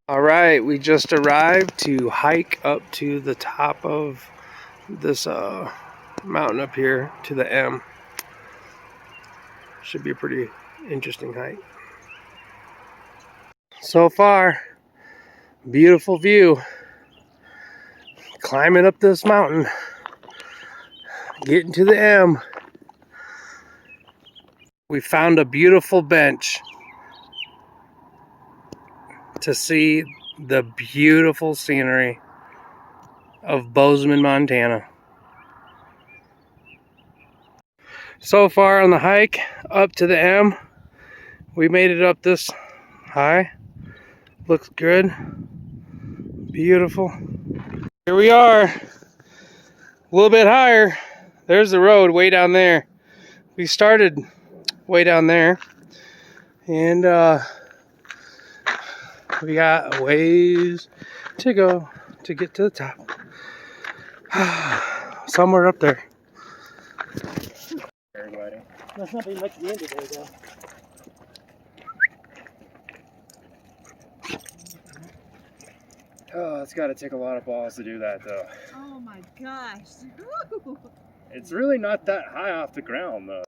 All right, we just arrived to hike up to the top of this mountain up here to the M. Should be a pretty interesting hike. So far, beautiful view. Climbing up this mountain, getting to the M. We found a beautiful bench to see the beautiful scenery of Bozeman, Montana. So far on the hike up to the M, we made it up this high. Looks good. Beautiful. Here we are. A little bit higher. There's the road way down there. We started way down there. And we got a ways to go to get to the top. Somewhere up there. Everybody. Must not be much wind today, though. Oh, it's got to take a lot of balls to do that, though. Oh my gosh. Woo. It's really not that high off the ground, though.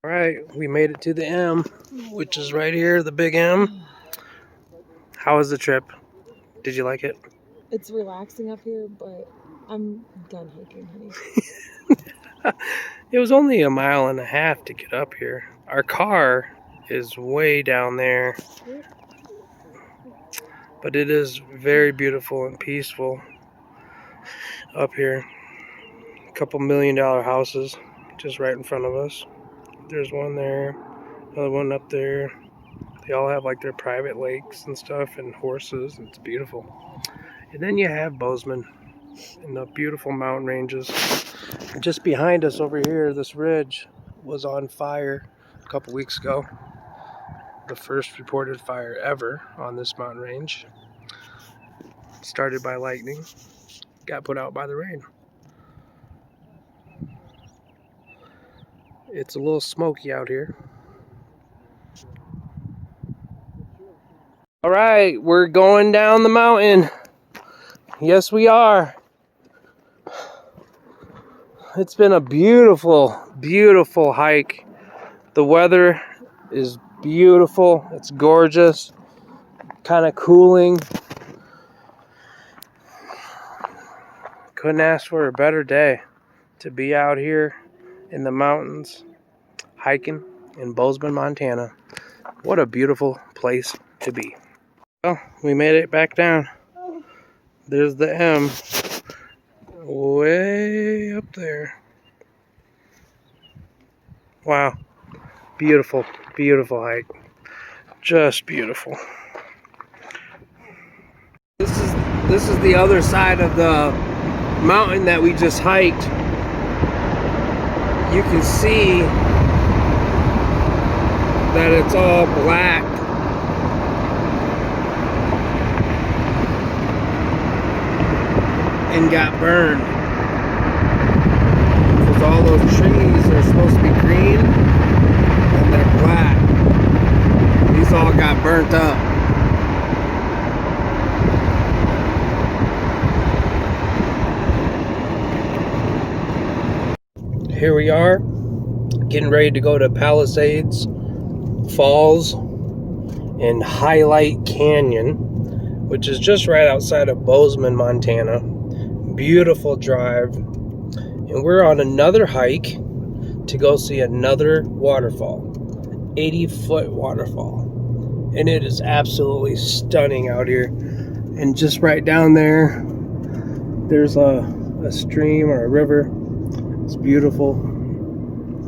All right, we made it to the M, which is right here, the big M. How was the trip? Did you like it? It's relaxing up here, but I'm done hiking, honey. It was only 1.5 miles to get up here. Our car is way down there. But it is very beautiful and peaceful up here. A couple $1 million houses just right in front of us. There's one there, another one up there. They all have like their private lakes and stuff and horses. It's beautiful. And then you have Bozeman and the beautiful mountain ranges. Just behind us over here, this ridge was on fire a couple weeks ago. The first reported fire ever on this mountain range. Started by lightning, got put out by the rain. It's a little smoky out here. All right, we're going down the mountain. Yes, we are. It's been a beautiful, beautiful hike. The weather is beautiful. It's gorgeous. Kind of cooling. Couldn't ask for a better day to be out here in the mountains hiking in Bozeman, Montana. What a beautiful place to be. Well, we made it back down. There's the M way up there. Wow. Beautiful, beautiful hike. Just beautiful. This is the other side of the mountain that we just hiked. You can see that it's all black. And got burned. Because all those trees are supposed to be green and they're black. These all got burnt up. Here we are, getting ready to go to Palisades Falls in Hylyte Canyon, which is just right outside of Bozeman, Montana. Beautiful drive. And we're on another hike to go see another waterfall. 80-foot waterfall. And it is absolutely stunning out here. And just right down there, there's a stream or a river. It's beautiful.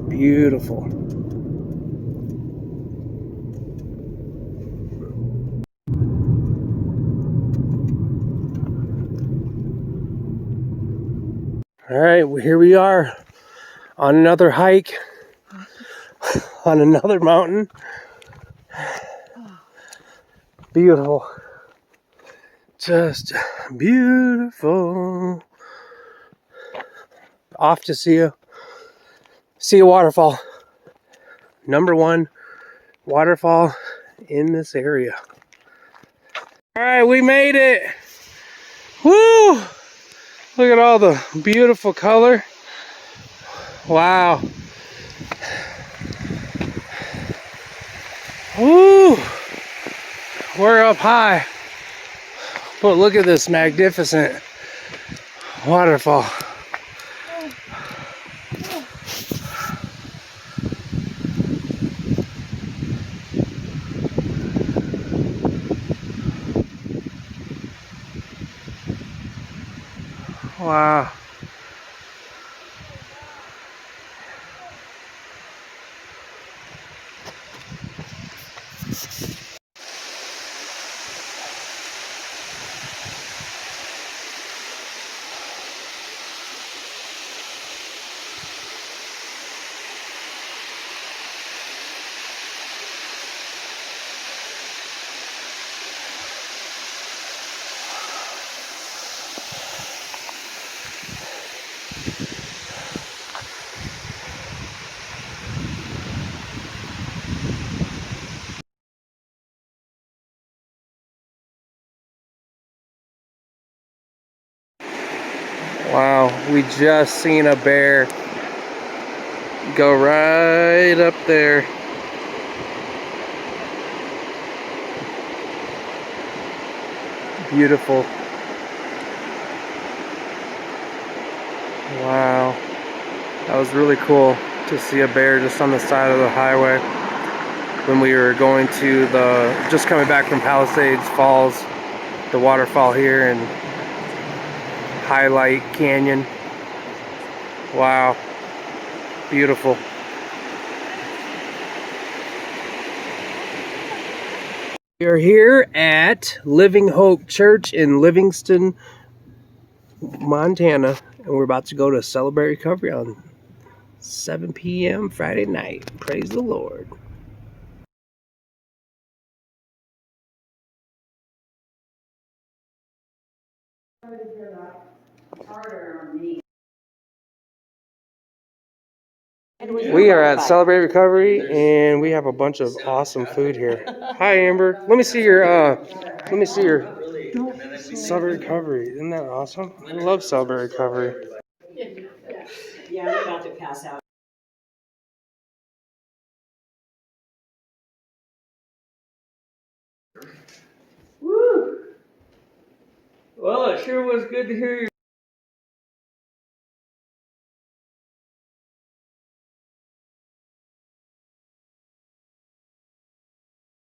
Beautiful. All right, well, here we are on another hike on another mountain. Beautiful. Just beautiful. Off to see a waterfall. #1 waterfall in this area. All right, we made it. Woo! Look at all the beautiful color. Wow. Woo! We're up high. But look at this magnificent waterfall. Wow. Wow, we just seen a bear go right up there. Beautiful. Wow. That was really cool to see a bear just on the side of the highway when we were going to just coming back from Palisades Falls, the waterfall here in Hylyte Canyon. Wow. Beautiful. We are here at Living Hope Church in Livingstone, Montana, and we're about to go to Celebrate Recovery on 7 p.m. Friday night. Praise the Lord. We are at Celebrate Recovery, and we have a bunch of awesome food here. Hi, Amber. Let me see your Celebrate Recovery. Isn't that awesome? I love Celebrate Recovery. Yeah, I'm about to pass out. Woo! Well, it sure was good to hear you.